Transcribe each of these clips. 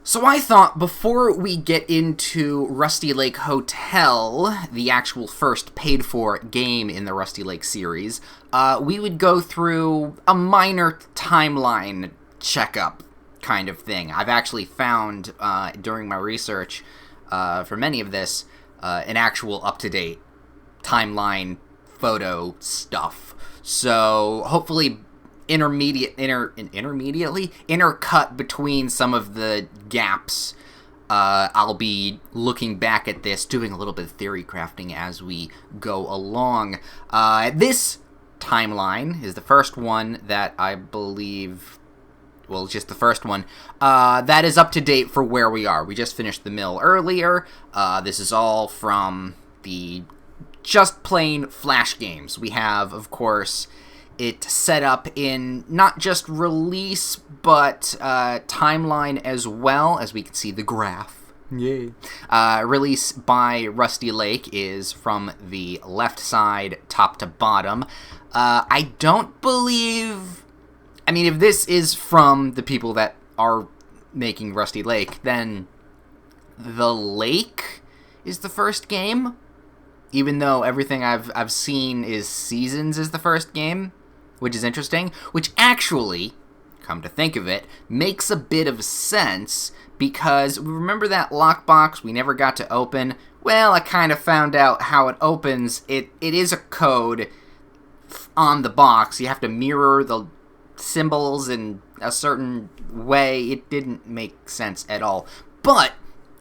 So I thought before we get into Rusty Lake Hotel, the actual first paid-for game in the Rusty Lake series, we would go through a minor timeline checkup kind of thing. I've actually found, during my research for many of this, an actual up-to-date timeline photo stuff. So hopefully intercut between some of the gaps. I'll be looking back at this, doing a little bit of theory crafting as we go along. This timeline is the first one that I believe, well, just the first one, that is up to date for where we are. We just finished the mill earlier. This is all from the just plain Flash games. We have, of course, it set up in not just release, but timeline as well, as we can see the graph. Yay. Release by Rusty Lake is from the left side, top to bottom. I don't believe... I mean, if this is from the people that are making Rusty Lake, then The Lake is the first game, even though everything I've seen is Seasons is the first game, which is interesting, which actually, come to think of it, makes a bit of sense, because remember that lockbox we never got to open? Well, I kind of found out how it opens. It is a code on the box. You have to mirror the symbols in a certain way. It didn't make sense at all. But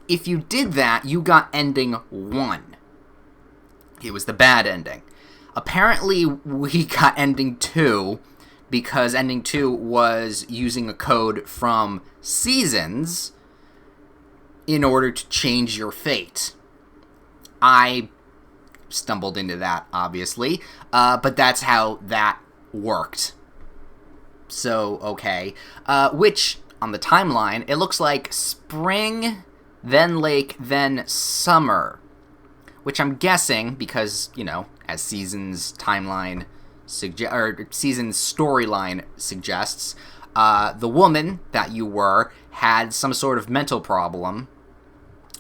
if you did that, you got ending 1. It was the bad ending. Apparently, we got ending 2 because ending 2 was using a code from Seasons in order to change your fate. I stumbled into that, obviously, but that's how that worked. So, okay. Which, on the timeline, it looks like spring, then lake, then summer. Which I'm guessing, because, you know, as Seasons timeline Seasons storyline suggests, the woman that you were had some sort of mental problem,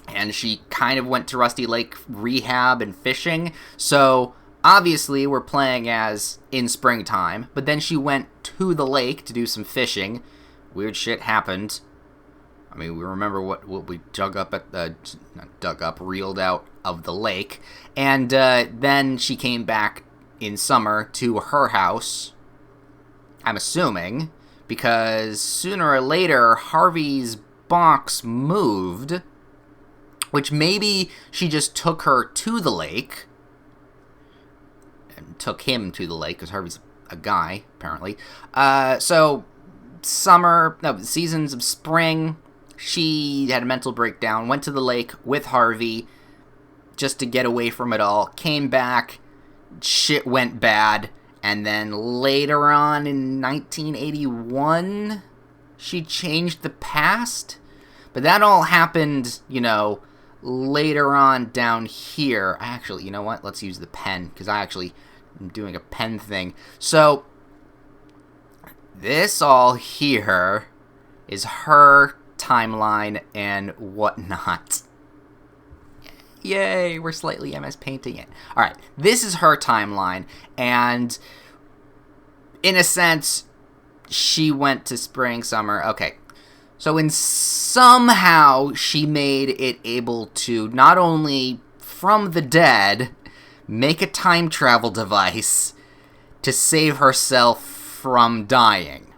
and she kind of went to Rusty Lake rehab and fishing, so obviously we're playing as in springtime, but then she went to the lake to do some fishing. Weird shit happened. I mean, we remember what we reeled out of the lake. And then she came back in summer to her house, I'm assuming, because sooner or later Harvey's box moved, which maybe she just took her to the lake, and took him to the lake, because Harvey's a guy, apparently. So, Seasons of spring, she had a mental breakdown, went to the lake with Harvey just to get away from it all, came back, shit went bad, and then later on in 1981, she changed the past? But that all happened, you know, later on down here. Actually, you know what? Let's use the pen, because I actually am doing a pen thing. So, this all here is her timeline and whatnot. Yay, we're slightly MS Painting it. Alright, this is her timeline, and in a sense, she went to spring, summer. Okay, so somehow she made it able to not only, from the dead, make a time travel device to save herself from dying.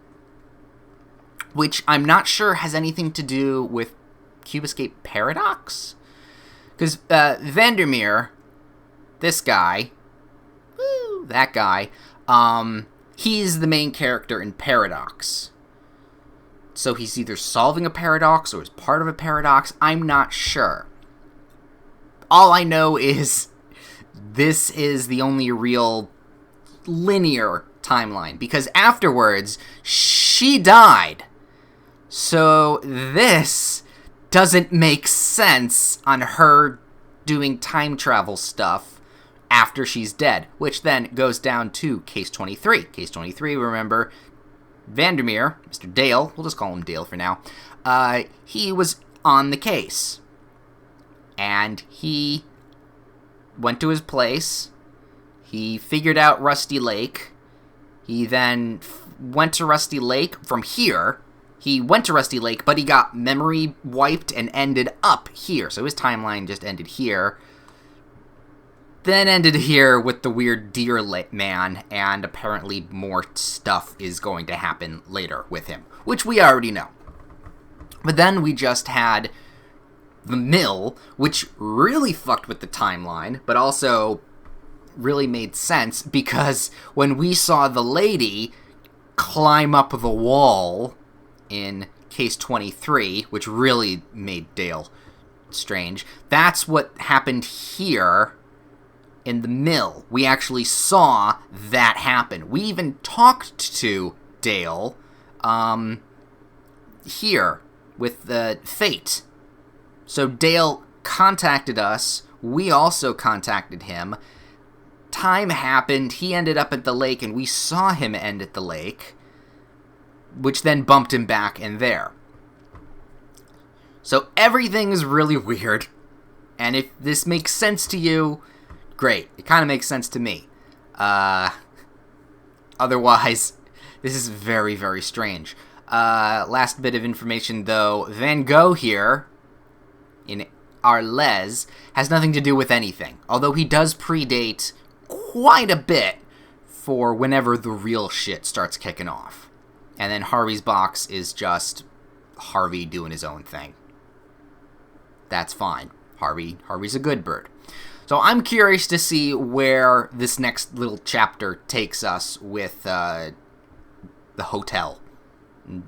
Which I'm not sure has anything to do with Cube Escape Paradox? Because Vandermeer, this guy, that guy, he's the main character in Paradox. So he's either solving a paradox or is part of a paradox. I'm not sure. All I know is this is the only real linear timeline, because afterwards, she died. So this doesn't make sense on her doing time travel stuff after she's dead, which then goes down to Case 23. Case 23, remember, Vandermeer, Mr. Dale, we'll just call him Dale for now, he was on the case. And he went to his place. He figured out Rusty Lake. He then went to Rusty Lake from here. He went to Rusty Lake, but he got memory wiped and ended up here. So his timeline just ended here. Then ended here with the weird deer man, and apparently more stuff is going to happen later with him, which we already know. But then we just had the mill, which really fucked with the timeline, but also really made sense, because when we saw the lady climb up the wall in Case 23, which really made Dale strange, that's what happened here in the mill. We actually saw that happen. We even talked to Dale here with the Fate. So Dale contacted us. We also contacted him. Time happened. He ended up at the lake, and we saw him end at the lake, which then bumped him back in there. So everything is really weird. And if this makes sense to you, great. It kind of makes sense to me. Otherwise, this is very, very strange. Last bit of information, though. Van Gogh here, in Arles, has nothing to do with anything. Although he does predate quite a bit for whenever the real shit starts kicking off. And then Harvey's box is just Harvey doing his own thing. That's fine. Harvey's a good bird. So I'm curious to see where this next little chapter takes us with the hotel.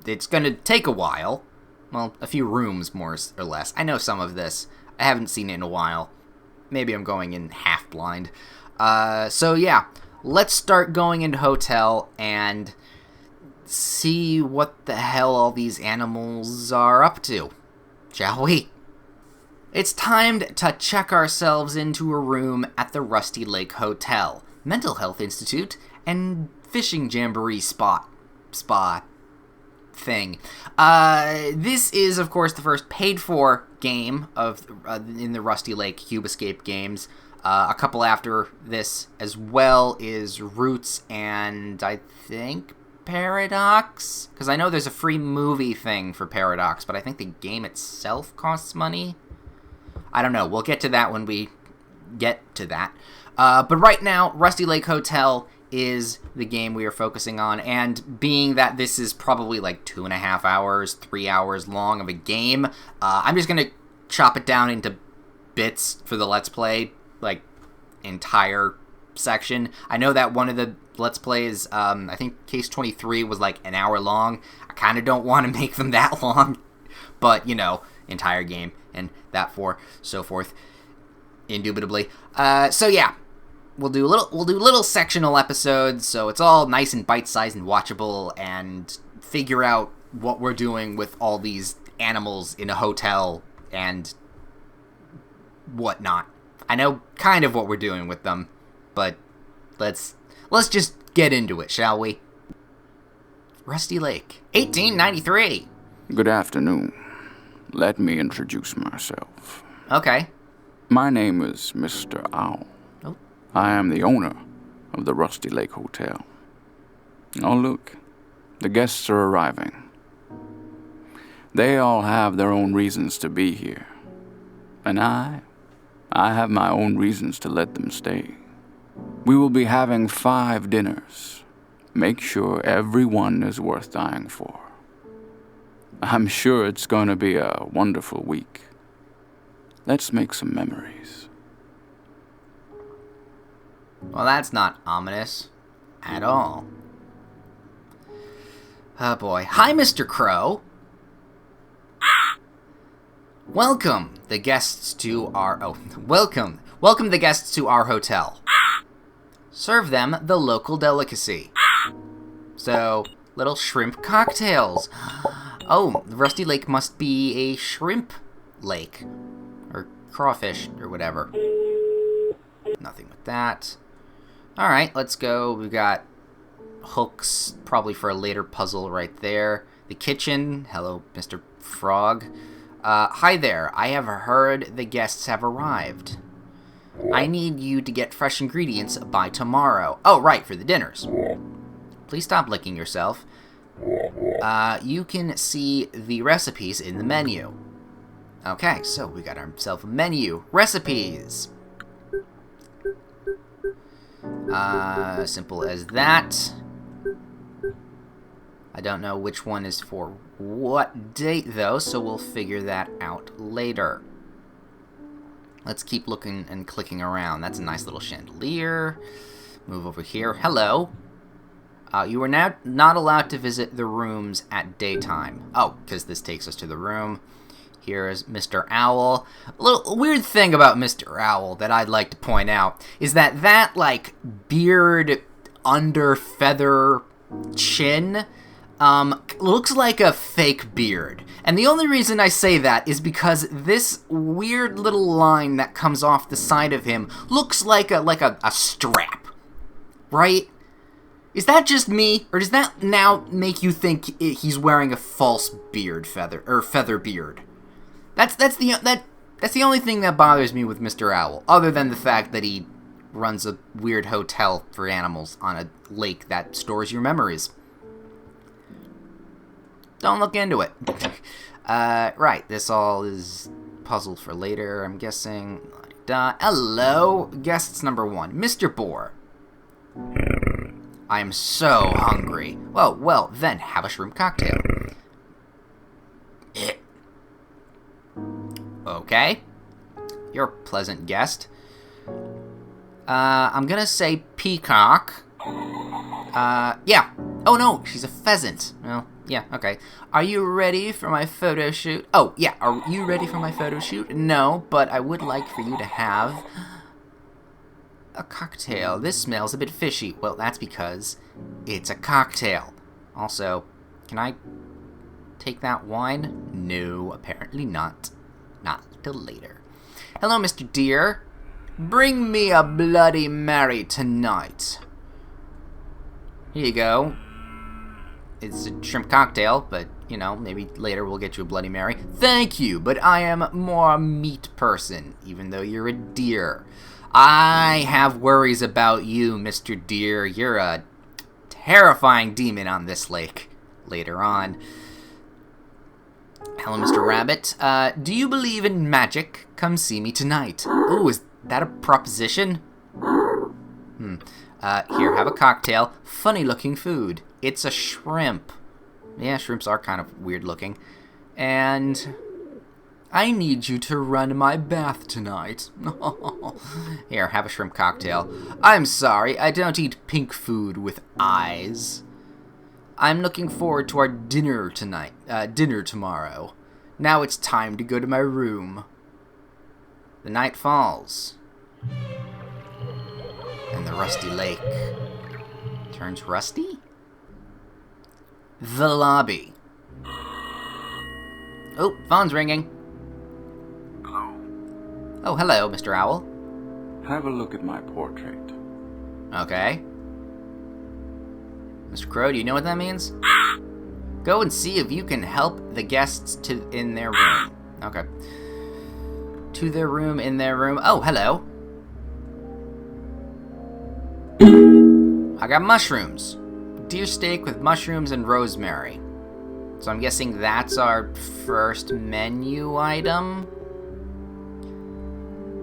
It's going to take a while. Well, a few rooms, more or less. I know some of this. I haven't seen it in a while. Maybe I'm going in half blind. So yeah, let's start going into hotel and see what the hell all these animals are up to. Shall we? It's time to check ourselves into a room at the Rusty Lake Hotel, Mental Health Institute, and Fishing Jamboree spa thing. This is, of course, the first paid-for game of in the Rusty Lake Cube Escape games. A couple after this as well is Roots and, I think, Paradox? Because I know there's a free movie thing for Paradox, but I think the game itself costs money. I don't know. We'll get to that when we get to that. But right now, Rusty Lake Hotel is the game we are focusing on, and being that this is probably like 2.5 hours, 3 hours long of a game, I'm just going to chop it down into bits for the Let's Play, like, entire section. I know that one of the Let's Plays, I think Case 23 was like an hour long. I kind of don't want to make them that long, but, you know, entire game, and that so forth, indubitably. So yeah, we'll do little sectional episodes, so it's all nice and bite-sized and watchable, and figure out what we're doing with all these animals in a hotel and whatnot. I know kind of what we're doing with them, but let's just get into it, shall we? Rusty Lake, 1893. Good afternoon. Let me introduce myself. Okay. My name is Mr. Owl. Oh. I am the owner of the Rusty Lake Hotel. Oh, look. The guests are arriving. They all have their own reasons to be here. And I have my own reasons to let them stay. We will be having 5 dinners. Make sure everyone is worth dying for. I'm sure it's going to be a wonderful week. Let's make some memories. Well, that's not ominous at all. Oh boy. Hi, Mr. Crow. Welcome the guests to our... welcome the guests to our hotel. Serve them the local delicacy. So, little shrimp cocktails. Oh, Rusty Lake must be a shrimp lake. Or crawfish, or whatever. Nothing with that. Alright, let's go. We've got hooks, probably for a later puzzle right there. The kitchen. Hello, Mr. frog. Hi there. I have heard the guests have arrived. I need you to get fresh ingredients by tomorrow. Oh, right, for the dinners. Please stop licking yourself. You can see the recipes in the menu. Okay, so we got ourselves a menu. Recipes. Simple as that. I don't know which one is for what date, though, so we'll figure that out later. Let's keep looking and clicking around. That's a nice little chandelier. Move over here. Hello. You are now not allowed to visit the rooms at daytime. Oh, because this takes us to the room. Here's Mr. Owl. A weird thing about Mr. Owl that I'd like to point out is that like, beard under feather chin looks like a fake beard. And the only reason I say that is because this weird little line that comes off the side of him looks like a strap. Right? Is that just me, or does that now make you think he's wearing a false feather beard? That's the only thing that bothers me with Mr. Owl, other than the fact that he runs a weird hotel for animals on a lake that stores your memories. Don't look into it. Right, this all is puzzle for later, I'm guessing. Hello, guests number 1, Mr. Boar. I am so hungry. Well, then have a shrimp cocktail. Okay. You're a pleasant guest. I'm gonna say peacock. Yeah. Oh no, she's a pheasant. Well, yeah, okay. Are you ready for my photo shoot? Oh, yeah, are you ready for my photo shoot? No, but I would like for you to have a cocktail. This smells a bit fishy. Well, that's because it's a cocktail. Also, can I take that wine? No, apparently not. Not till later. Hello, Mr. Deer. Bring me a Bloody Mary tonight. Here you go. It's a shrimp cocktail, but, you know, maybe later we'll get you a Bloody Mary. Thank you, but I am more a meat person, even though you're a deer. I have worries about you, Mr. Deer. You're a terrifying demon on this lake. Later on. Hello, Mr. Rabbit. Do you believe in magic? Come see me tonight. Ooh, is that a proposition? Here, have a cocktail. Funny-looking food. It's a shrimp. Yeah, shrimps are kind of weird-looking. And I need you to run my bath tonight. Here, have a shrimp cocktail. I'm sorry, I don't eat pink food with eyes. I'm looking forward to our dinner tomorrow. Now it's time to go to my room. The night falls. And the rusty lake turns rusty? The lobby. Oh, phone's ringing. Hello. Oh, hello, Mr. Owl. Have a look at my portrait. Okay. Mr. Crow, do you know what that means? Go and see if you can help the guests in their room. Okay. To their room, in their room. Oh, hello. I got mushrooms. Deer steak with mushrooms and rosemary. So I'm guessing that's our first menu item.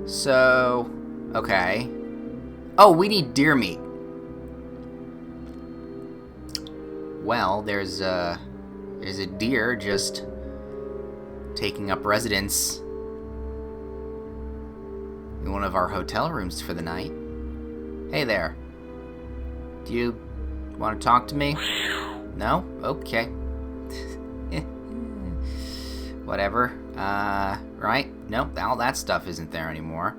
So, okay. Oh, we need deer meat. Well, there's a deer just taking up residence in one of our hotel rooms for the night. Hey there. Do you want to talk to me? No? Okay. Whatever. Right? Nope, all that stuff isn't there anymore.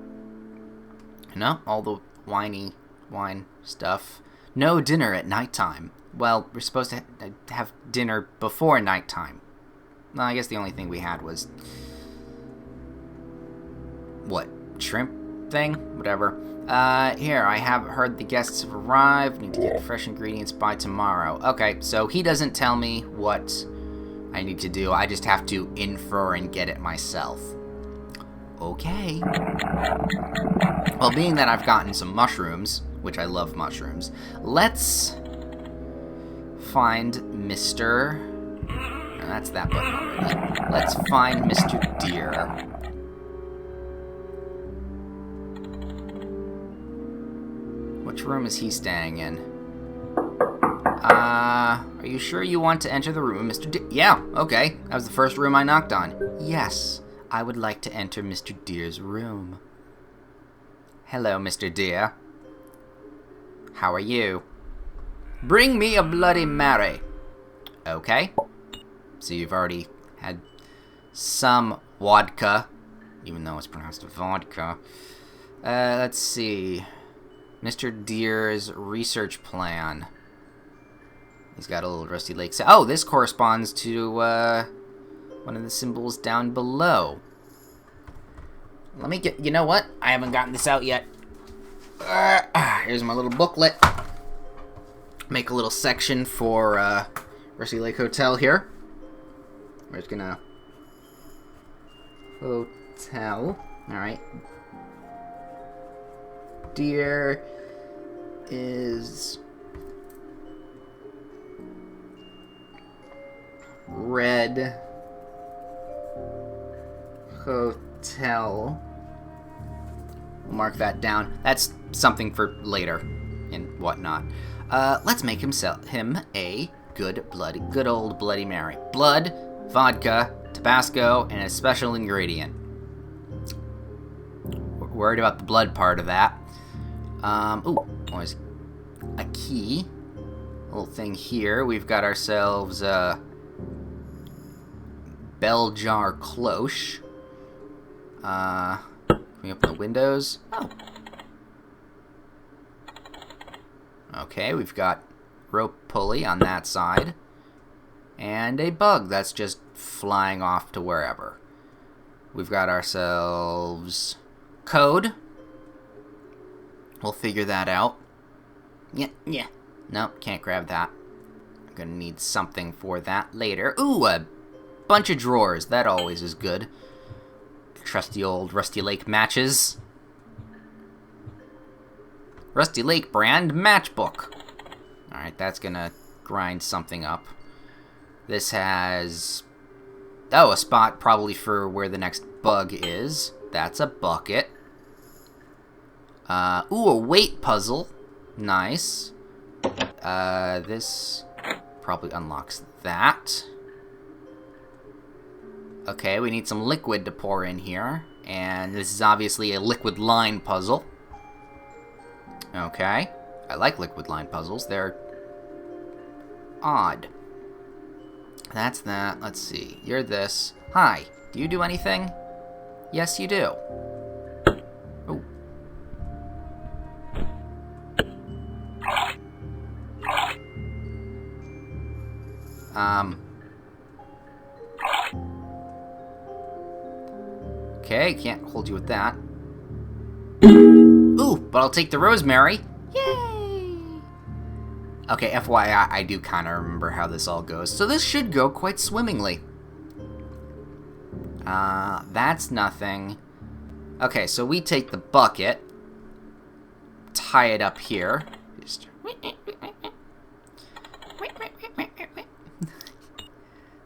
No, all the wine stuff. No dinner at nighttime. Well, we're supposed to have dinner before nighttime. Well, I guess the only thing we had was... what? Shrimp thing? Whatever. Here, I have heard the guests have arrived. Need to get fresh ingredients by tomorrow. Okay, so he doesn't tell me what I need to do. I just have to infer and get it myself. Okay. Well, being that I've gotten some mushrooms, which I love mushrooms, let's find Mr. No, that's that button already. Let's find Mr. Deer. Which room is he staying in? Are you sure you want to enter the room, Mr. Deer? Yeah, okay. That was the first room I knocked on. Yes, I would like to enter Mr. Deer's room. Hello, Mr. Deer. How are you? Bring me a Bloody Mary. Okay. So you've already had some vodka, even though it's pronounced vodka. Let's see. Mr. Deer's research plan. He's got a little Rusty Lake. Oh, this corresponds to one of the symbols down below. Let me get... You know what? I haven't gotten this out yet. Here's my little booklet. Make a little section for Rusty Lake Hotel here. We're just gonna... Hotel. Alright. Deer is... Red Hotel. We'll mark that down. That's something for later and whatnot. Let's make him a good old Bloody Mary. Blood, vodka, Tabasco, and a special ingredient. We're worried about the blood part of that. Was a key. Little thing here. We've got ourselves bell jar cloche. Can we open the windows? Oh. Okay, we've got rope pulley on that side. And a bug that's just flying off to wherever. We've got ourselves code. We'll figure that out. Yeah. Nope, can't grab that. I'm gonna need something for that later. Ooh, a bunch of drawers. That always is good. Trusty old Rusty Lake matches. Rusty Lake brand matchbook. Alright, that's gonna grind something up. This has... Oh, a spot probably for where the next bug is. That's a bucket. Ooh, a weight puzzle. Nice. This probably unlocks that. Okay, we need some liquid to pour in here. And this is obviously a liquid line puzzle. Okay. I like liquid line puzzles. They're odd. That's that. Let's see. You're this. Hi. Do you do anything? Yes, you do. Ooh. Okay, can't hold you with that. Ooh, but I'll take the rosemary. Yay! Okay, FYI, I do kind of remember how this all goes. So this should go quite swimmingly. That's nothing. Okay, so we take the bucket, tie it up here. Just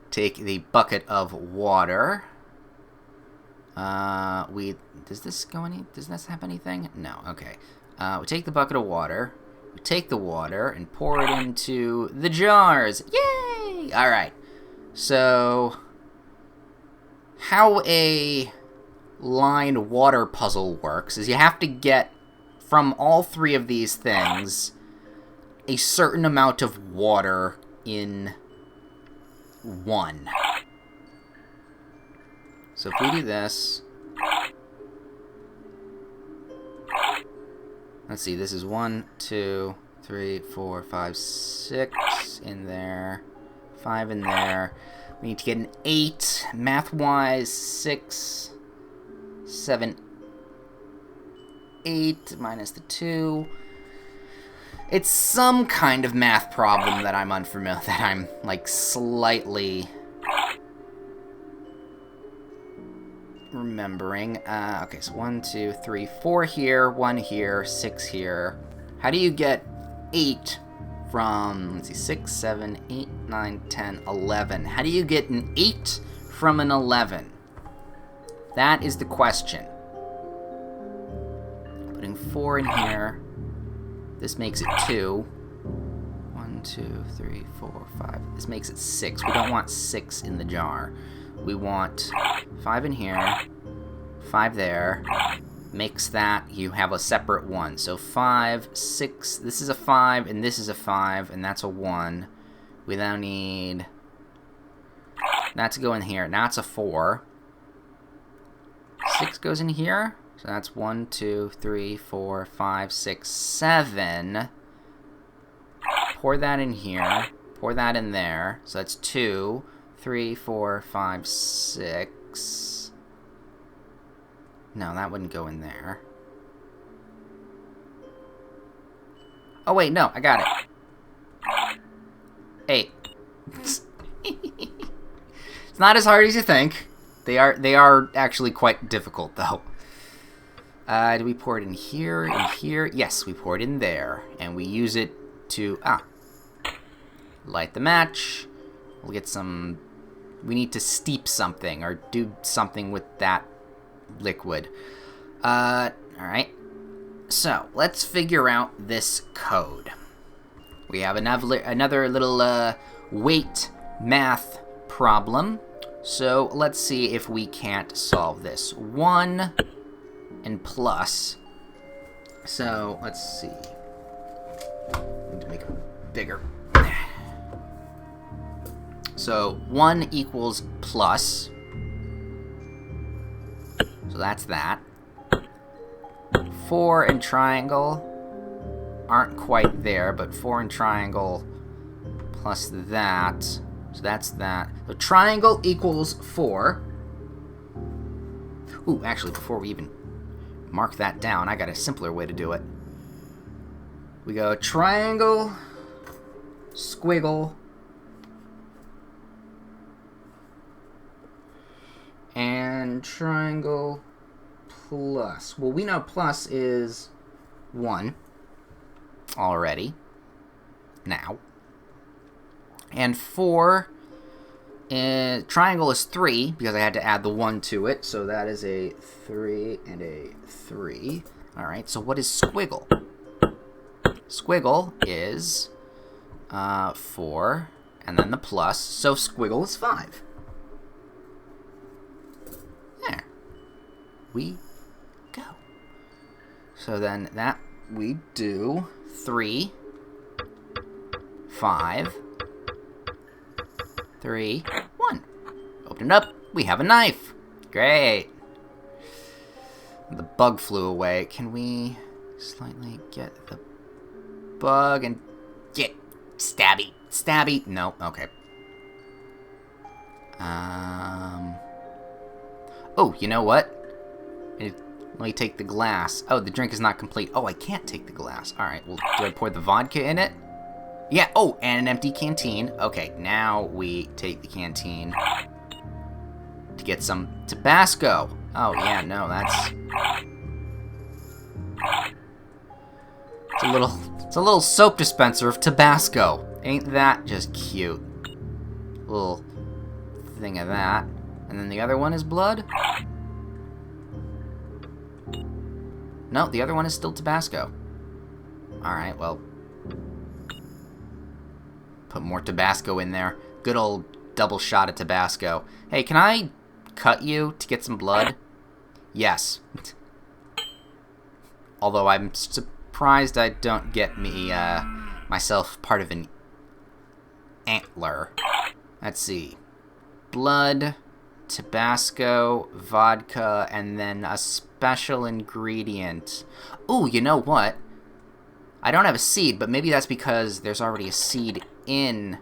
take the bucket of water. Does this have anything? No, okay. We take the bucket of water, we take the water and pour it into the jars. Yay! Alright. So, how a line water puzzle works is you have to get from all three of these things a certain amount of water in one. So if we do this, let's see, this is 1, 2, 3, 4, 5, 6 in there, 5 in there. We need to get an 8, math-wise, 6, 7, 8 minus the 2. It's some kind of math problem that I'm unfamiliar, that I'm, like, slightly remembering. Okay, so 1, 2, 3, 4 here, 1 here, 6 here. How do you get 8 from, let's see, 6, 7, 8, 9, 10, 11? How do you get an 8 from an 11? That is the question. Putting 4 in here. This makes it 2. 1, 2, 3, 4, 5. This makes it 6. We don't want 6 in the jar. We want 5 in here, 5 there. Mix that, you have a separate one. So 5, 6, this is a 5, and this is a 5, and that's a 1. We now need that to go in here. Now it's a 4. 6 goes in here. So that's 1, 2, 3, 4, 5, 6, 7. Pour that in here. Pour that in there. So that's 2, 3, 4, 5, 6. No, that wouldn't go in there. Oh, wait, no, I got it. 8. It's not as hard as you think. They are actually quite difficult, though. Do we pour it in here, in here? Yes, we pour it in there. And we use it to, light the match. We'll get some, we need to steep something or do something with that liquid. Alright. So, let's figure out this code. We have another little weight math problem. So, let's see if we can't solve this. 1 and plus. So, let's see. I need to make it bigger. So, 1 equals plus. So that's that. 4 and triangle aren't quite there, but 4 and triangle plus that. So that's that. So triangle equals 4. Ooh, actually, before we even mark that down, I got a simpler way to do it. We go triangle, squiggle, and triangle plus. Well, we know plus is 1 already. Now. And 4, triangle is 3, because I had to add the 1 to it, so that is a 3 and a 3. Alright, so what is squiggle? Squiggle is 4, and then the plus, so squiggle is 5. There we go. So then that we do 3, 5, 3, 1. Open it up. We have a knife. Great. The bug flew away. Can we slightly get the bug and get stabby? Stabby? No. Okay. Oh, you know what? Let me take the glass. Oh, the drink is not complete. Oh, I can't take the glass. Alright, well, do I pour the vodka in it? Yeah, oh, and an empty canteen. Okay, now we take the canteen to get some Tabasco. Oh, yeah, no, that's... It's a little soap dispenser of Tabasco. Ain't that just cute? Little thing of that. And then the other one is blood? No, the other one is still Tabasco. Alright, well... Put more Tabasco in there. Good old double shot of Tabasco. Hey, can I cut you to get some blood? Yes. Although I'm surprised I don't get me, myself part of an antler. Let's see. Blood, Tabasco, vodka, and then a special ingredient. Ooh, you know what? I don't have a seed, but maybe that's because there's already a seed in...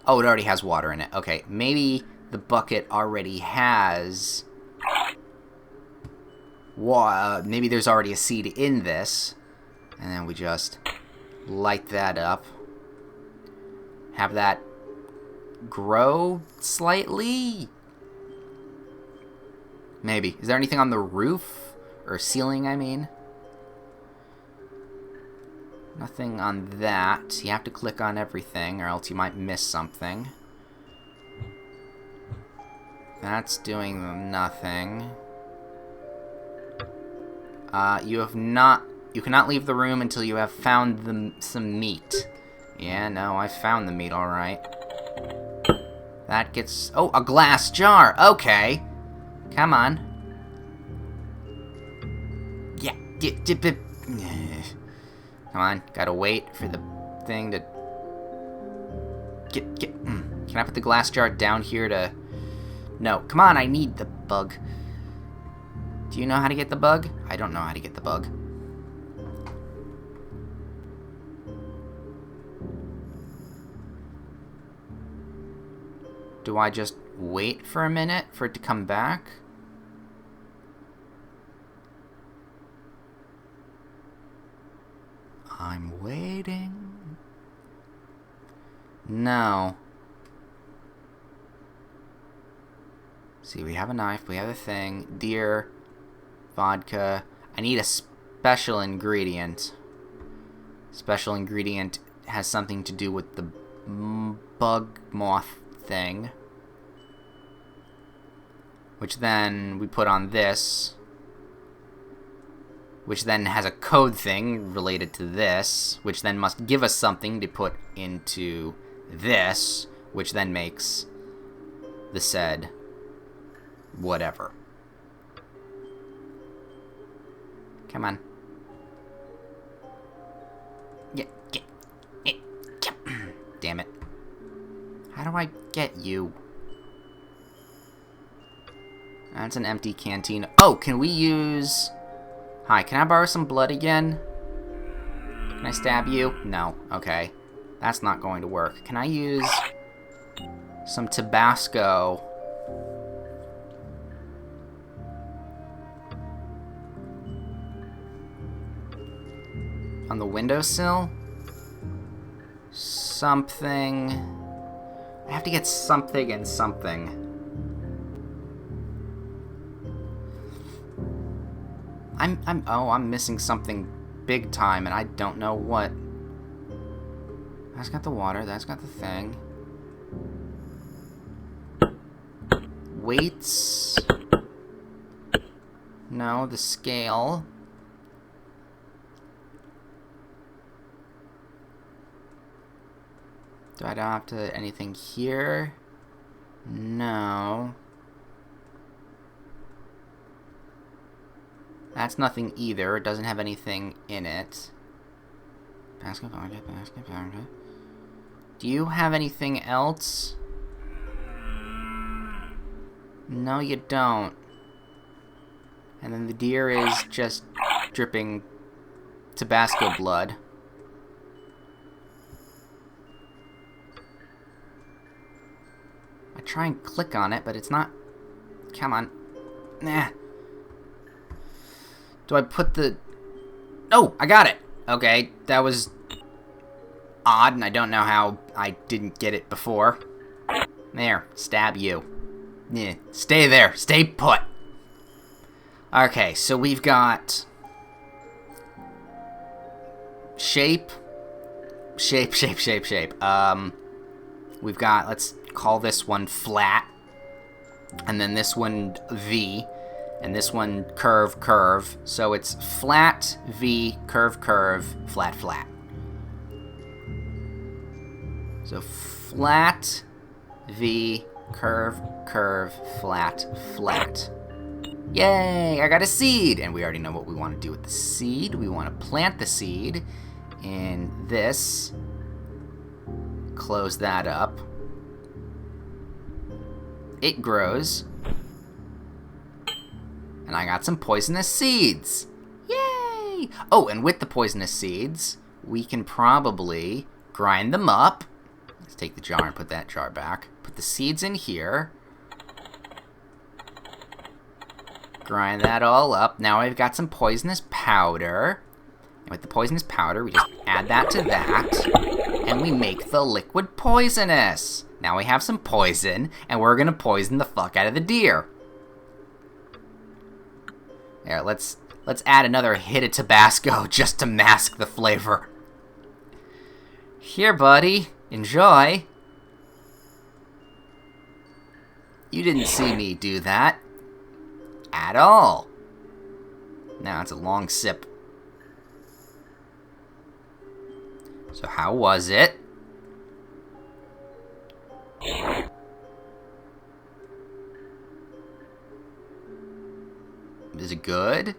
Oh, it already has water in it. Okay, maybe the bucket already has... maybe there's already a seed in this. And then we just light that up. Have that grow slightly. Maybe. Is there anything on the roof? Or ceiling, I mean? Nothing on that. You have to click on everything, or else you might miss something. That's doing nothing. You cannot leave the room until you have found some meat. Yeah, no, I found the meat, alright. That gets... Oh, a glass jar! Okay. Come on. Yeah. Come on, gotta wait for the thing to... Can I put the glass jar down here to... No, come on, I need the bug. Do you know how to get the bug? I don't know how to get the bug. Do I just wait for a minute for it to come back? I'm waiting. No. See, we have a knife, we have a thing. Deer, vodka. I need a special ingredient. Special ingredient has something to do with the bug moth thing. Which then we put on this. Which then has a code thing related to this, which then must give us something to put into this, which then makes the said whatever. Come on. Damn it. How do I get you? That's an empty canteen. Oh, can we use... Hi, can I borrow some blood again? Can I stab you? No. Okay. That's not going to work. Can I use some Tabasco? On the windowsill? Something... I have to get something and something. I'm missing something big time, and I don't know what. That's got the water, that's got the thing. Weights. No, the scale. Do I don't have to anything here? No. That's nothing either. It doesn't have anything in it. Basket. Do you have anything else? No, you don't. And then the deer is just dripping Tabasco blood. I try and click on it, but it's not... Come on. Nah. Do I put the... Oh, I got it! Okay, that was odd, and I don't know how I didn't get it before. There, stab you. Yeah, stay there, stay put. Okay, so we've got... Shape. We've got, let's call this one flat. And then this one V. And this one, curve. So it's flat, V, curve, flat, flat. So flat, V, curve, flat, flat. Yay, I got a seed! And we already know what we want to do with the seed. We want to plant the seed in this. Close that up. It grows. And I got some poisonous seeds. Yay! Oh, and with the poisonous seeds, we can probably grind them up. Let's take the jar and put that jar back. Put the seeds in here. Grind that all up. Now I've got some poisonous powder. And with the poisonous powder, we just add that to that. And we make the liquid poisonous. Now we have some poison, and we're going to poison the fuck out of the deer. Here, let's add another hit of Tabasco just to mask the flavor. Here, buddy. Enjoy. You didn't see me do that. At all. Now it's a long sip. So how was it? Is it good?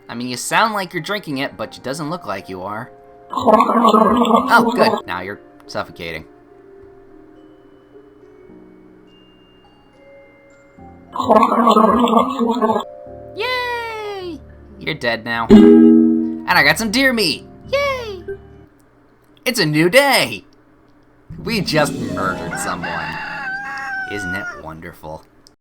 I mean, you sound like you're drinking it, but it doesn't look like you are. Oh, good. Now you're suffocating. Yay! You're dead now. And I got some deer meat! Yay! It's a new day! We just murdered someone. Isn't it wonderful?